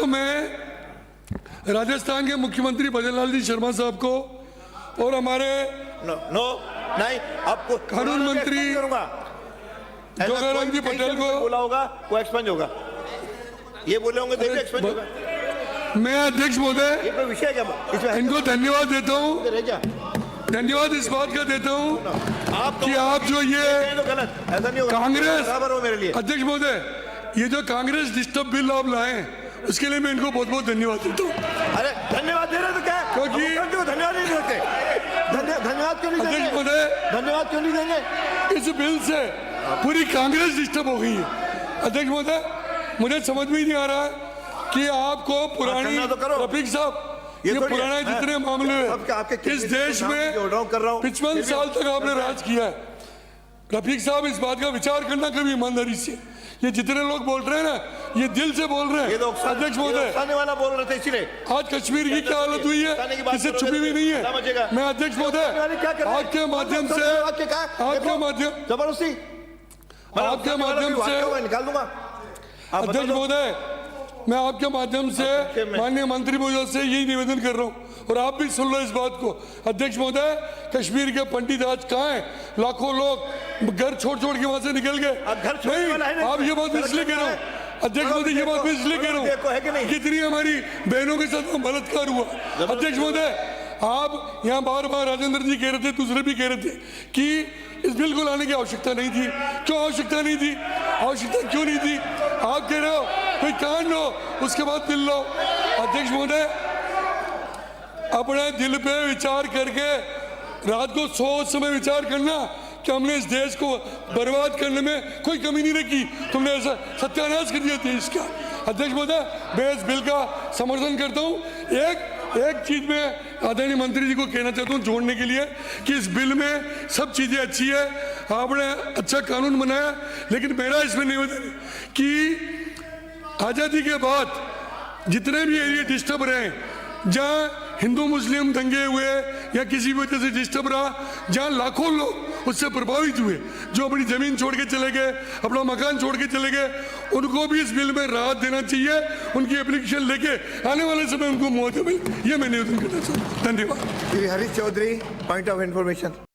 तो मैं राजस्थान के मुख्यमंत्री भजनलाल जी शर्मा साहब को और हमारे नहीं आपको कानून मंत्री जोगाराम जी पटेल को बोला होगा वो एक्सपेंज होगा, ये बोले होंगे तो एक्सपेंज होगा। मैं अध्यक्ष महोदय ये कोई विषय क्या इसमें इनको धन्यवाद देता हूँ, रह जा धन्यवाद इस बात का देता हूँ कि आप जो ये तो गलत ऐसा नहीं होगा, कांग्रेस बराबर हो मेरे लिए। अध्यक्ष महोदय ये जो कांग्रेस डिस्टर्ब बिल आप लाए उसके लिए मैं इनको बहुत बहुत धन्यवाद देता हूँ। अरे धन्यवाद दे रहे तो क्या क्योंकि धन्यवाद नहीं देते, धन्यवाद क्यों नहीं अध्यक्ष देंगे, महोदय धन्यवाद क्यों नहीं देंगे। इस बिल से पूरी कांग्रेस डिस्टर्ब हो गई है। अध्यक्ष महोदय मुझे समझ में ही नहीं आ रहा है कि आपको पुरानी करना तो करो। रफीक साहब ये थोड़ी पुराने है। जितने मामले आपके इस देश में जोड़ रहा हूं, कर रहा हूं। 55 साल तक आपने राज किया है। रफीक साहब इस बात का विचार करना कभी ईमानदारी से, ये जितने लोग बोल रहे हैं ना ये दिल से बोल रहे हैं। ये तो अध्यक्ष महोदय उकसाने वाला बोल रहे थे इसलिए आज कश्मीर की क्या हालत हुई है इसे छुपी हुई नहीं है। मैं अध्यक्ष महोदय आपके माध्यम से जबरदस्ती आपके माध्यम से निकाल दूंगा। अध्यक्ष महोदय मैं आपके माध्यम से माननीय मंत्री महोदय से यही निवेदन कर रहा हूँ और आप भी सुन लो इस बात को। अध्यक्ष महोदय कश्मीर के पंडित आज कहाँ हैं? लाखों लोग घर छोड़ छोड़ के वहां से निकल गए। नहीं आप ये बात इसलिए कह रहा हूँ अध्यक्ष महोदय, ये बात मैं इसलिए कह रहा हूँ कितनी हमारी बहनों के साथ बलात्कार हुआ। अध्यक्ष महोदय आप यहाँ बार बार राजेंद्र जी कह रहे थे, दूसरे भी कह रहे थे कि इस बिल को लाने की आवश्यकता नहीं थी। क्यों आवश्यकता नहीं थी? आवश्यकता क्यों नहीं थी? आप कह रहे हो कोई कांड लो उसके बाद बिल लो। अध्यक्ष महोदय अपने दिल पे विचार करके रात को सोच समय विचार करना कि हमने इस देश को बर्बाद करने में कोई कमी नहीं रखी, तुमने ऐसा सत्यानाश कर दिया देश का। अध्यक्ष महोदय मैं इस बिल का समर्थन करता हूँ। एक चीज में आदरणीय मंत्री जी को कहना चाहता हूँ जोड़ने के लिए कि इस बिल में सब चीजें अच्छी है, आपने अच्छा कानून बनाया, लेकिन मेरा इसमें निवेदन है कि आजादी के बाद जितने भी एरिया डिस्टर्ब रहे, जहाँ हिंदू मुस्लिम दंगे हुए या किसी भी वजह से डिस्टर्ब रहा, जहाँ लाखों लोग उससे प्रभावित हुए, जो अपनी जमीन छोड़ के चले गए, अपना मकान छोड़ के चले गए, उनको भी इस बिल में राहत देना चाहिए। उनकी एप्लीकेशन लेके आने वाले समय उनको मुआवजा मिले, ये मैं निवेदन करना चाहता हूँ। धन्यवाद। Harish Chaudhary, point of information.